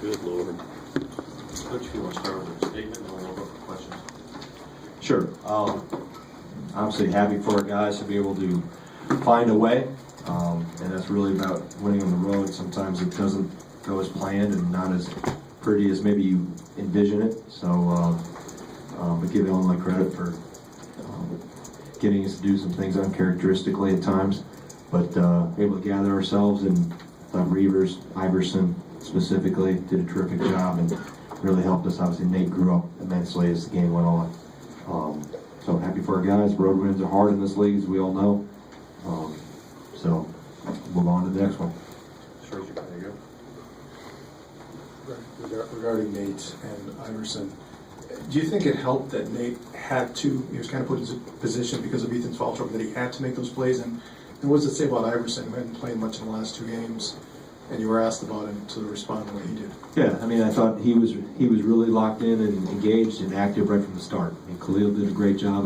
Good Lord. Coach, if you want to start with a statement, and we'll open for questions. Sure. Obviously happy for our guys to be able to find a way, and that's really about winning on the road. Sometimes it doesn't go as planned and not as pretty as maybe you envision it. So, but give Illinois credit for getting us to do some things uncharacteristically at times, but able to gather ourselves, and thought Reavers, Iverson specifically did a terrific job and really helped us. Obviously Nate grew up immensely as the game went on. So happy for our guys. Road wins are hard in this league, as we all know. So move on to the next one. Sure, there you go. Regarding Nate and Iverson, do you think it helped that Nate had to, he was kind of put in his position because of Ethan's foul trouble, that he had to make those plays? And what does it say about Iverson, who hadn't played much in the last two games, and you were asked about him to respond the way he did? Yeah, I mean, I thought he was really locked in and engaged and active right from the start. I mean, Khalil did a great job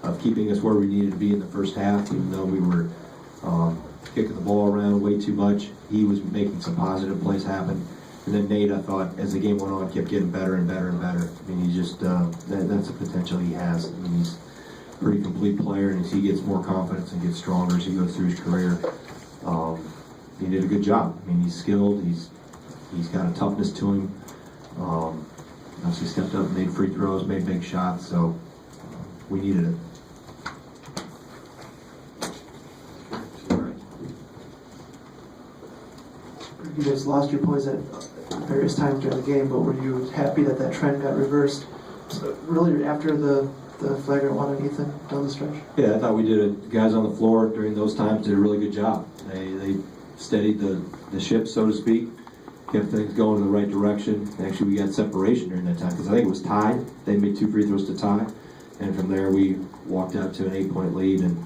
of keeping us where we needed to be in the first half, even though we were kicking the ball around way too much. He was making some positive plays happen. And then Nate, I thought, as the game went on, kept getting better and better and better. I mean, he just, that's the potential he has. I mean, he's a pretty complete player, and as he gets more confidence and gets stronger as he goes through his career, he did a good job. I mean, he's skilled, he's got a toughness to him. Obviously stepped up, made free throws, made big shots, so we needed it. You guys lost your poise at various times during the game, but were you happy that that trend got reversed? So really, after the flagrant one on Ethan down the stretch? Yeah, I thought we did it. The guys on the floor during those times did a really good job. They steadied the ship, so to speak, kept things going in the right direction. Actually, we got separation during that time because I think it was tied. They made 2 free throws to tie, and from there we walked out to an 8-point lead. And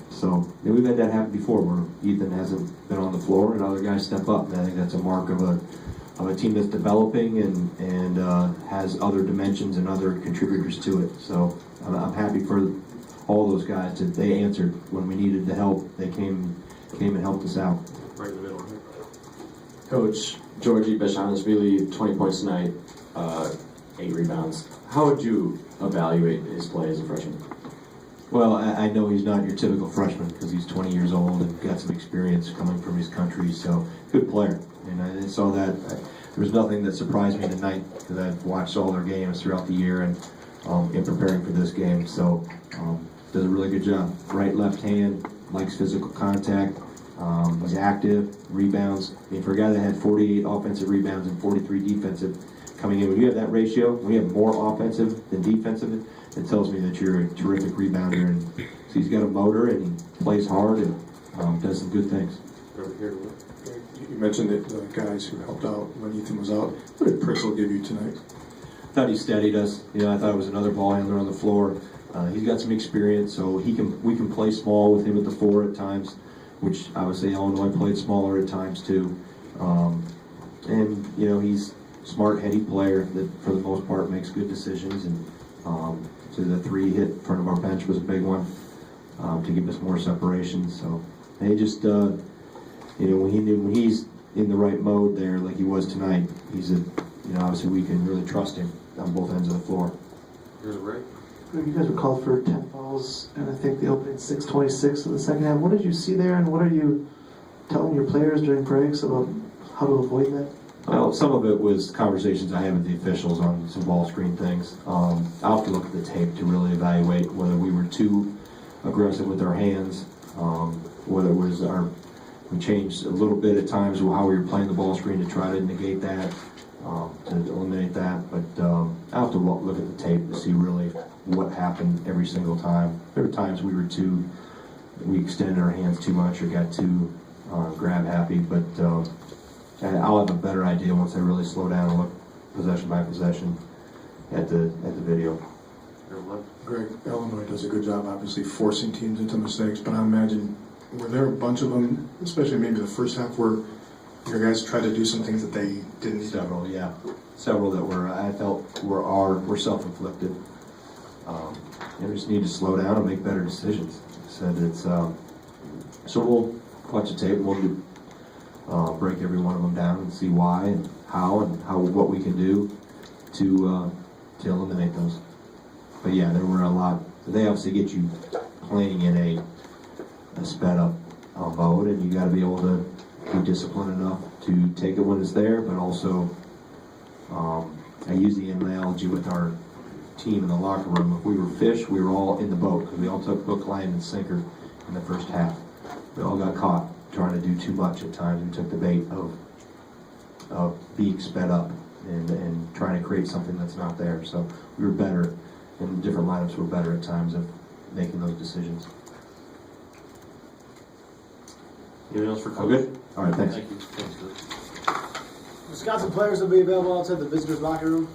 so we've had that happen before, where Ethan hasn't been on the floor and other guys step up. And I think that's a mark of a team that's developing and has other dimensions and other contributors to it. So I'm happy for all those guys that they answered when we needed the help. They came and helped us out. Right in the middle here. Coach, Georgie Beshonishvili, 20 points tonight, 8 rebounds. How would you evaluate his play as a freshman? Well, I know he's not your typical freshman because he's 20 years old and got some experience coming from his country, so good player. And I saw that. There was nothing that surprised me tonight because I've watched all their games throughout the year and in preparing for this game. So does a really good job. Right, left hand, likes physical contact. He's active, rebounds. I mean, for a guy that had 48 offensive rebounds and 43 defensive coming in, when you have that ratio, when you have more offensive than defensive, it tells me that you're a terrific rebounder. And so he's got a motor and he plays hard and does some good things. Over here to look. You mentioned that the guys who helped out when Ethan was out. What did Prickle give you tonight? I thought he steadied us. You know, I thought it was another ball handler on the floor. He's got some experience, so we can play small with him at the 4 at times, which I would say Illinois played smaller at times too. And you know, he's a smart, heady player that for the most part makes good decisions. And so the 3 hit in front of our bench was a big one to give us more separation. So they just, you know, when he's in the right mode there, like he was tonight, he's obviously we can really trust him on both ends of the floor. Here's Ray. You guys were called for 10 fouls, and I think the opening 6:26 in the second half. What did you see there, and what are you telling your players during breaks about how to avoid that? Well, some of it was conversations I had with the officials on some ball screen things. I'll have to look at the tape to really evaluate whether we were too aggressive with our hands, whether it was we changed a little bit at times how we were playing the ball screen to try to negate that, to eliminate that. But I'll have to look at the tape to see really what happened every single time. There were times we extended our hands too much or got too grab happy, but I'll have a better idea once I really slow down and look possession by possession at the video. Greg, Illinois does a good job, obviously, forcing teams into mistakes, but I imagine, were there a bunch of them, especially maybe the first half, where your guys tried to do some things that they didn't? Several, yeah. Several that I felt were self-inflicted. We just need to slow down and make better decisions. I said it's so we'll watch the tape and we'll break every one of them down and see why and how what we can do to eliminate those. But yeah, there were a lot. They obviously get you playing in a sped up mode, and you got to be able to be disciplined enough to take it when it's there, but also I use the analogy with our team in the locker room. If we were fish, we were all in the boat because we all took hook, line, and sinker in the first half. We all got caught trying to do too much at times. We took the bait of being sped up and trying to create something that's not there. So we were better, and different lineups were better at times of making those decisions. Anything else for Coach? All good? All right, thanks. Thank you. Thanks, Coach. Wisconsin players will be available outside the visitors' locker room.